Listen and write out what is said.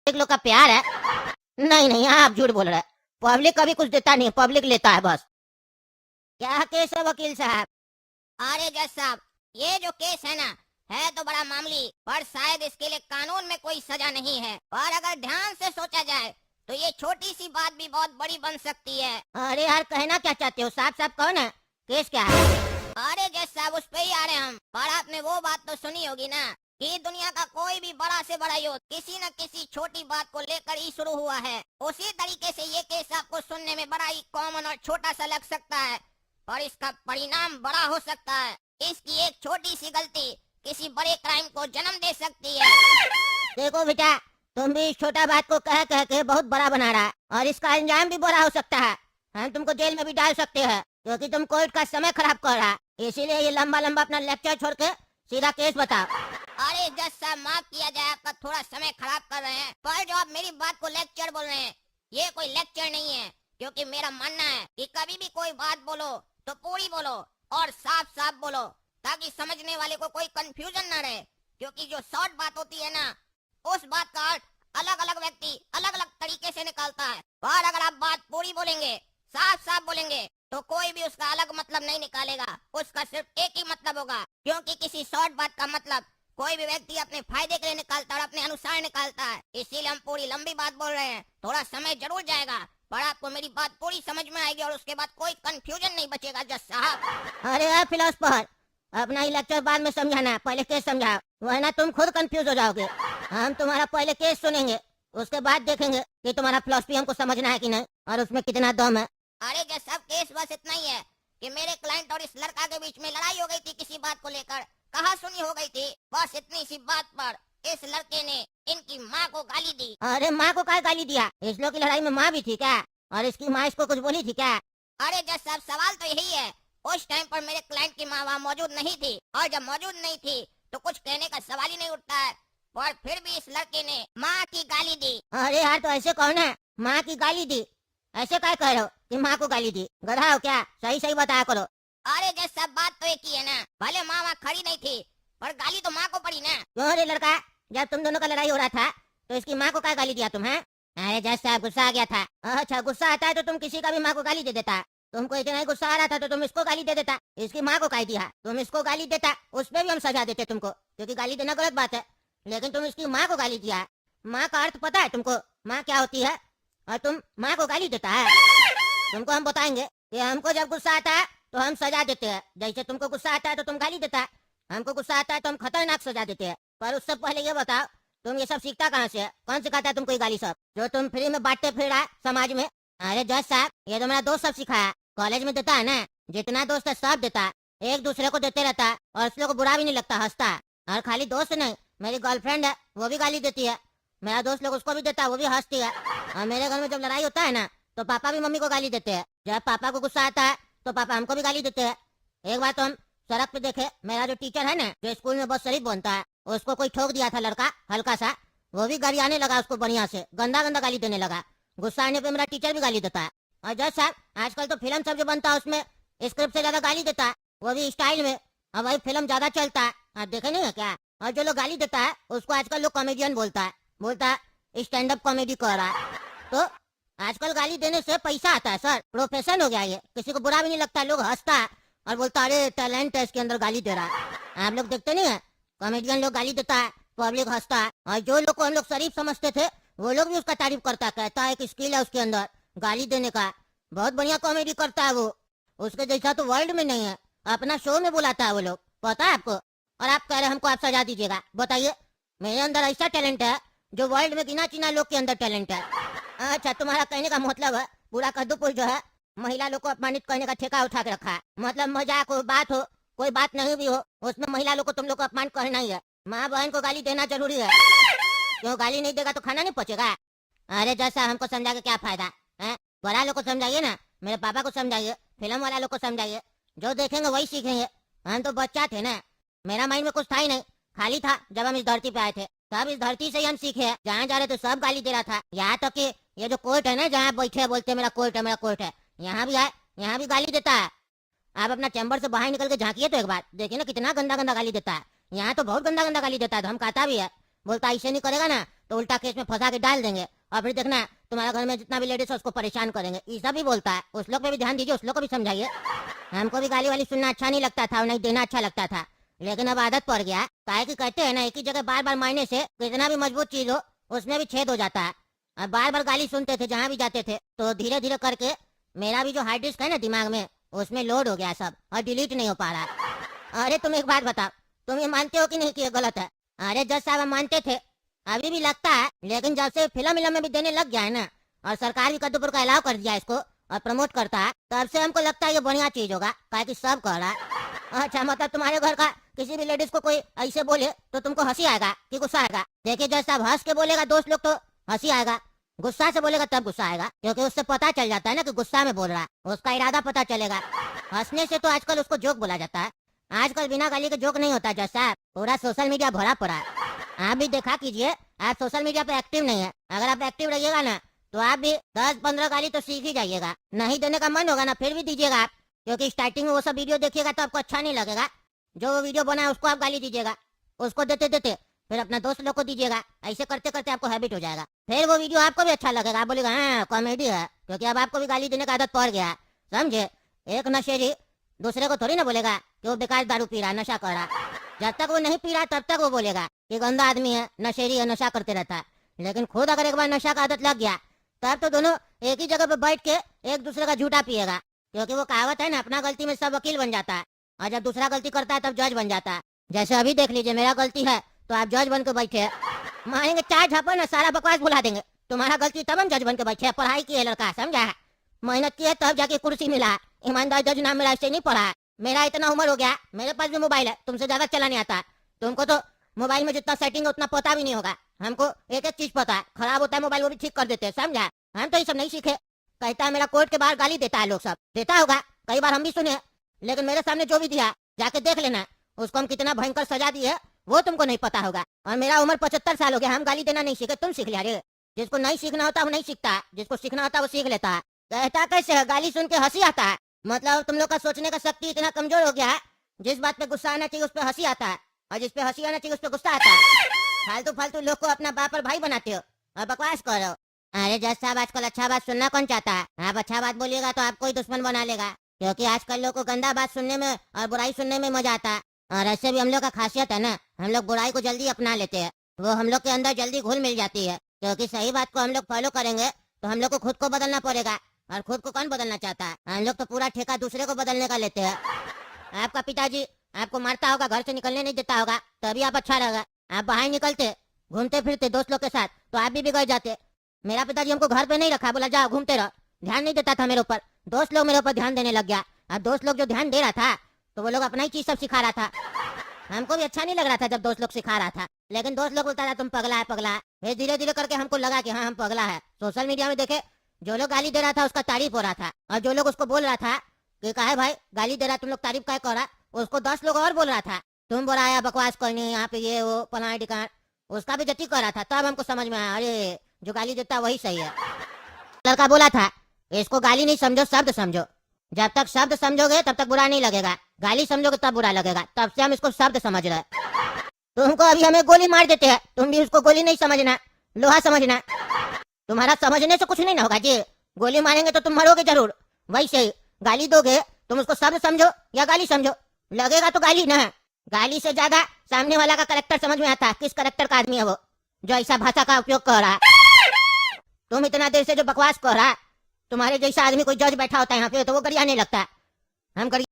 एक लोग का प्यार है। नहीं नहीं, आप झूठ बोल रहे हैं। पब्लिक कभी कुछ देता नहीं, पब्लिक लेता है बस। क्या केस है वकील साहब? अरे जज साहब, ये जो केस है ना, है तो बड़ा मामूली, पर शायद इसके लिए कानून में कोई सजा नहीं है। और अगर ध्यान से सोचा जाए तो ये छोटी सी बात भी बहुत बड़ी बन सकती है। अरे यार, कहना क्या चाहते हो? साफ साफ कहो ना, केस क्या है? अरे जज साहब, उस पे ही आ रहे हम। पर आपने वो बात तो सुनी होगी ना कि दुनिया का कोई भी बड़ा से बड़ा युद्ध किसी न किसी छोटी बात को लेकर ही शुरू हुआ है। उसी तरीके से ये केस आपको सुनने में बड़ा ही कॉमन और छोटा सा लग सकता है, पर इसका परिणाम बड़ा हो सकता है। इसकी एक छोटी सी गलती किसी बड़े क्राइम को जन्म दे सकती है। देखो बेटा, तुम भी इस छोटा बात को कह कह के बहुत बड़ा बना रहा है, और इसका अंजाम भी बड़ा हो सकता है। हम तुमको जेल में भी डाल सकते हैं, क्योंकि तुम कोर्ट का समय खराब कर रहा है। इसीलिए ये लंबा लंबा अपना लेक्चर छोड़ के सीधा केस बताओ। अरे जज साहब, माफ किया जाए, आपका थोड़ा समय खराब कर रहे हैं, पर जो आप मेरी बात को लेक्चर बोल रहे हैं, ये कोई लेक्चर नहीं है। क्योंकि मेरा मानना है कि कभी भी कोई बात बोलो तो पूरी बोलो और साफ साफ बोलो, ताकि समझने वाले को कोई कंफ्यूजन न रहे। क्योंकि जो शॉर्ट बात होती है ना, उस बात का अर्थ अलग अलग व्यक्ति अलग अलग तरीके से निकालता है। और अगर आप बात पूरी बोलेंगे, साफ साफ बोलेंगे, तो कोई भी उसका अलग मतलब नहीं निकालेगा। उसका सिर्फ एक ही मतलब होगा। क्योंकि किसी शॉर्ट बात का मतलब कोई भी व्यक्ति अपने फायदे के लिए निकालता है और अपने अनुसार निकालता है। इसीलिए हम पूरी लंबी बात बोल रहे हैं। थोड़ा समय जरूर जाएगा, पर आपको मेरी बात पूरी समझ में आएगी और उसके बाद कोई कंफ्यूजन नहीं बचेगा जज साहब। अरे यार फिलोसफर, अपना ही लेक्चर बाद में समझाना, पहले केस समझाओ, वरना तुम खुद कंफ्यूज हो जाओगे। हम तुम्हारा पहले केस सुनेंगे, उसके बाद देखेंगे कि तुम्हारा फिलोसफी हमको समझना है कि नहीं, और उसमें कितना दम है। अरे जज साहब, केस बस इतना ही है कि मेरे क्लाइंट और इस लड़का के बीच में लड़ाई हो गई थी किसी बात को लेकर। कहा सुनी हो गई थी। बस इतनी सी बात पर इस लड़के ने इनकी माँ को गाली दी। अरे माँ को क्या गाली दिया? इस लोग की लड़ाई में माँ भी थी क्या? और इसकी माँ इसको कुछ बोली थी क्या? अरे जज साहब, सवाल तो यही है। उस टाइम पर मेरे क्लाइंट की माँ वहाँ मौजूद नहीं थी, और जब मौजूद नहीं थी तो कुछ कहने का सवाल ही नहीं उठता है। और फिर भी इस लड़के ने माँ की गाली दी। अरे यार, तो ऐसे कौन है माँ की गाली दी? ऐसे क्या कह रहे हो कि माँ को गाली दी? गधा हो क्या? सही सही बताया करो। अरे जज साहब, बात तो एक ही है ना। भले माँ वहाँ खड़ी नहीं थी, पर गाली तो माँ को पड़ी ना। क्यों रे लड़का, जब तुम दोनों का लड़ाई हो रहा था तो इसकी माँ को क्या गाली दिया तुम? हैं? अरे जज साहब, गुस्सा आ गया था। अच्छा, गुस्सा आता है तो तुम किसी का भी माँ को गाली दे देता। तुमको इतना ही गुस्सा आ रहा था तो तुम इसको गाली दे देता। इसकी माँ को कह दिया, तुम इसको गाली देता, उस पर भी हम सजा देते तुमको, क्योंकि गाली देना गलत बात है। लेकिन तुम इसकी माँ को गाली दिया। माँ का अर्थ पता है तुमको? माँ क्या होती है? और तुम माँ को गाली देता है। तुमको हम बताएंगे कि हमको जब गुस्सा आता है तो हम सजा देते हैं। जैसे तुमको गुस्सा आता है तो तुम गाली देता है, हमको गुस्सा आता है तो हम खतरनाक सजा देते हैं। पर उससे पहले ये बताओ, तुम ये सब सीखता कहाँ से है? कौन सिखाता है तुमको ये गाली सब, जो तुम फ्री में बांटते फिर रहा है समाज में? अरे जज साहब, ये तो मेरा दोस्त सब सिखाया। कॉलेज में देता है ना, जितना दोस्त है सब देता है, एक दूसरे को देते रहता है, और उसलोग को बुरा भी नहीं लगता, हंसता है। और खाली दोस्त नहीं, मेरी गर्लफ्रेंड है, वो भी गाली देती है। मेरा दोस्त लोग उसको भी देता है, वो भी हंसती है। और मेरे घर में जब लड़ाई होता है ना, तो पापा भी मम्मी को गाली देते हैं। जब पापा को गुस्सा आता है तो पापा हमको भी गाली देते हैं। एक बार तो हम सड़क पे देखे, मेरा जो टीचर है ना, जो स्कूल में बहुत शरीफ बनता है, उसको कोई ठोक दिया था लड़का हल्का सा, वो भी गरियाने लगा उसको, बढ़िया से गंदा गंदा गाली देने लगा। गुस्सा आने पे मेरा टीचर भी गाली देता है। और जज साहब, आजकल तो फिल्म सब जो बनता है उसमें स्क्रिप्ट से ज्यादा गाली देता है, वो भी स्टाइल में। और वही फिल्म ज्यादा चलता है, आप देखे नहीं है क्या? और जो लोग गाली देता है उसको आजकल लोग कॉमेडियन बोलता है स्टैंड अप कॉमेडी कर रहा है। तो आजकल गाली देने से पैसा आता है सर, प्रोफेशन हो गया ये। किसी को बुरा भी नहीं लगता, लोग हंसता है और बोलता है अरे टैलेंट है इसके अंदर, गाली दे रहा है। आप लोग देखते नहीं है, कॉमेडियन लोग गाली देता है, पब्लिक हंसता है। और जो लोग को हम लोग शरीफ समझते थे, वो लोग भी उसका तारीफ करता है, कहता है कि स्किल है उसके अंदर गाली देने का, बहुत बढ़िया कॉमेडी करता है वो, उसके जैसा तो वर्ल्ड में नहीं है। अपना शो में बुलाता है वो लोग, पता है आपको? और आप कह रहे हमको आप सजा दीजिएगा? बताइए, मेरे अंदर ऐसा टैलेंट है जो वर्ल्ड में गिना चुना लोग के अंदर टैलेंट है। अच्छा, तुम्हारा कहने का मतलब है पूरा कद्दूपुर जो है महिला लोग को अपमानित करने का ठेका उठा के रखा है? मतलब मजाक हो, बात हो, कोई बात नहीं भी हो, उसमें महिला लोग को तुम लोग को अपमान करना ही है। माँ बहन को गाली देना जरूरी है, क्यों? गाली नहीं देगा तो खाना नहीं पचेगा। अरे जैसा हमको समझा के क्या फायदा है? बड़ा लोग को समझाइए ना, मेरे पापा को समझाइए, फिल्म वाला लोग को समझाइए, जो देखेंगे वही सीखेंगे। हम तो बच्चा थे ना, मेरा माइंड में कुछ था ही नहीं, खाली था जब हम इस धरती पे आए थे। सब इस धरती से ही हम सीखे हैं। जहाँ जा रहे थे सब गाली दे रहा था। यहाँ तक कि ये जो कोर्ट है ना, जहाँ बैठे हैं बोलते मेरा कोर्ट है मेरा कोर्ट है, यहाँ भी आए, यहाँ भी गाली देता है। आप अपना चैम्बर से बाहर निकल के झांकिए तो एक बार देखिए ना, कितना गंदा गंदा गाली देता है। यहाँ तो बहुत गंदा गंदा गाली देता है, धमकाता भी है। बोलता ऐसे नहीं करेगा ना तो उल्टा केस में फंसा के डाल देंगे और फिर देखना तुम्हारे घर में जितना भी लेडीज है उसको परेशान करेंगे। ऐसा भी बोलता है। उस लोग पे भी ध्यान दीजिए, उस लोग को भी समझाइए। हमको भी गाली वाली सुनना अच्छा नहीं लगता था और नहीं देना अच्छा लगता था, लेकिन अब आदत पड़ गया। काहे कि कहते हैं ना, एक ही जगह बार बार मारने से कितना भी मजबूत चीज हो उसमें भी छेद हो जाता है। और बार बार गाली सुनते थे जहाँ भी जाते थे, तो धीरे धीरे करके मेरा भी जो हार्ड डिस्क है ना दिमाग में, उसमें लोड हो गया सब और डिलीट नहीं हो पा रहा। अरे तुम एक बात बताओ, तुम ये मानते हो कि नहीं कि ये गलत है? अरे जज साहब हम मानते थे, अभी भी लगता है, लेकिन जब से फिल्म में भी देने लग गया है ना और सरकार भी कद्दूपुर का अलाव कर दिया इसको और प्रमोट करता है, तब से हमको लगता है ये बढ़िया चीज होगा, काहे कि सब कह रहा है। अच्छा मतलब तुम्हारे घर का किसी भी लेडीज को कोई ऐसे बोले तो तुमको हंसी आएगा कि गुस्सा आएगा? देखिए जज साहब, हंस के बोलेगा दोस्त लोग तो हंसी आएगा, गुस्सा से बोलेगा तब गुस्सा आएगा, क्योंकि उससे पता चल जाता है ना कि गुस्सा में बोल रहा है, उसका इरादा पता चलेगा। हंसने से तो आजकल उसको जोक बोला जाता है, आजकल बिना गाली के जोक नहीं होता जज साहब। पूरा सोशल मीडिया भरा पड़ा है, आप भी देखा कीजिए। आप सोशल मीडिया पे एक्टिव नहीं है, अगर आप एक्टिव रहिएगा ना तो आप भी 10-15 गाली तो सीख ही जाइएगा। नहीं देने का मन होगा ना फिर भी दीजिएगा आप, क्योंकि स्टार्टिंग में वो सब वीडियो देखिएगा तो आपको अच्छा नहीं लगेगा। जो वो वीडियो बना है उसको आप गाली दीजिएगा, उसको देते देते फिर अपना दोस्त लोग को दीजिएगा, ऐसे करते करते आपको हैबिट हो जाएगा। फिर वो वीडियो आपको भी अच्छा लगेगा, आप बोलेगा हाँ कॉमेडी है, क्योंकि अब आपको भी गाली देने का आदत पड़ गया है। समझे? एक नशेड़ी दूसरे को थोड़ी ना बोलेगा कि वो बेकार दारू पी रहा है, नशा कर रहा है। जब तक वो नहीं पी रहा तब तक वो बोलेगा कि गंदा आदमी है, नशेड़ी है, नशा करते रहता है। लेकिन खुद अगर एक बार नशा का आदत लग गया तब तो दोनों एक ही जगह पे बैठ के एक दूसरे का झूठा पिएगा, क्योंकि वो कहावत है ना, अपना गलती में सब वकील बन जाता है और जब दूसरा गलती करता है तब जज बन जाता है। जैसे अभी देख लीजिए, मेरा गलती है तो आप जज बन के बैठे हैं, मारेंगे चार झापड़ ना, सारा बकवास भुला देंगे। तुम्हारा गलती तब हम जज बन के बैठे हैं, पढ़ाई की है लड़का, समझा है? मेहनत की है तब जाके कुर्सी मिला, ईमानदार जज नाम मेरा ऐसे नहीं पढ़ा है। मेरा इतना उम्र हो गया, मेरे पास भी मोबाइल है, तुमसे ज्यादा चलाने आता है। तुमको तो मोबाइल में जितना सेटिंग है उतना पता भी नहीं होगा, हमको एक एक चीज पता है। खराब होता है मोबाइल वो भी ठीक कर देते हैं, समझा? हम तो ये सब नहीं सीखे। कहता है मेरा कोर्ट के बाहर गाली देता है, लोग सब देता होगा, कई बार हम भी सुने, लेकिन मेरे सामने जो भी दिया जाके देख लेना, उसको हम कितना भयंकर सजा दिए वो तुमको नहीं पता होगा। और मेरा उम्र 75 साल हो गया, हम गाली देना नहीं सीखे, तुम सीख लिया रे। जिसको नहीं सीखना होता वो नहीं सीखता, जिसको सीखना होता वो सीख लेता है। कहता कैसे है, गाली सुन के हंसी आता है? मतलब तुम लोग का सोचने का शक्ति इतना कमजोर हो गया है, जिस बात पे गुस्सा आना चाहिए उस पे हंसी आता है, और जिस पे हंसी आना चाहिए उस पे गुस्सा आता है। फालतू फालतू लोग को अपना बाप और भाई बनाते हो और बकवास करो। अरे जज साहब, आजकल अच्छा बात सुनना कौन चाहता है? आप अच्छा बात बोलिएगा तो आपको ही दुश्मन बना लेगा, क्योंकि आजकल लोग को गंदा बात सुनने में और बुराई सुनने में मजा आता है। और ऐसे भी हम लोग का खासियत है ना, हम लोग बुराई को जल्दी अपना लेते हैं, वो हम लोग के अंदर जल्दी घुल मिल जाती है, क्योंकि सही बात को हम लोग फॉलो करेंगे तो हम लोग को खुद को बदलना पड़ेगा, और खुद को कौन बदलना चाहता है? हम लोग तो पूरा ठेका दूसरे को बदलने का लेते हैं। आपका पिताजी आपको मारता होगा, घर से निकलने नहीं देता होगा, तभी आप अच्छा रहेगा। आप बाहर निकलते घूमते फिरते दोस्त लोग के साथ तो आप भी बिगड़ जाते। मेरा पिताजी हमको घर पे नहीं रखा, बोला जाओ घूमते रहो, ध्यान नहीं देता था मेरे ऊपर। दोस्त लोग मेरे ऊपर ध्यान देने लग गया, अब दोस्त लोग जो ध्यान दे रहा था तो वो लोग अपना ही चीज सब सिखा रहा था। हमको भी अच्छा नहीं लग रहा था जब दोस्त लोग सिखा रहा था, लेकिन दोस्त लोग बोलता था तुम पगला है पगला है। फिर धीरे धीरे करके हमको लगा कि हाँ हम पगला है। सोशल मीडिया में देखे जो लोग गाली दे रहा था उसका तारीफ हो रहा था, और जो लोग उसको बोल रहा था कि काहे भाई गाली दे रहा तुम लोग तारीफ काहे कर रहा, उसको 10 लोग और बोल रहा था तुम बुरा आया, बकवास करनी यहाँ पे, ये वो पलाए टिकाण, उसका भी जति कर रहा था। तब हमको समझ में आया, अरे जो गाली देता वही सही है। लड़का बोला था इसको गाली नहीं समझो, शब्द समझो। जब तक शब्द समझोगे तब तक बुरा नहीं लगेगा, गाली समझोगे तब बुरा लगेगा। तब से हम इसको शब्द समझ रहे। तुमको अभी हमें गोली मार देते हैं, तुम भी उसको गोली नहीं समझना, लोहा समझना। तुम्हारा समझने से कुछ नहीं ना होगा जी, गोली मारेंगे तो तुम मरोगे जरूर। वैसे ही गाली दोगे तुम उसको शब्द समझो या गाली समझो, लगेगा तो गाली ना। गाली से ज्यादा सामने वाला का करेक्टर समझ में आता है, किस करेक्टर का आदमी है वो जो ऐसा भाषा का उपयोग कर रहा है। तुम इतना देर से जो बकवास कर रहा है, तुम्हारे जैसा आदमी कोई जज बैठा होता है यहाँ पे तो वो गरियाने लगता है। हम गरिया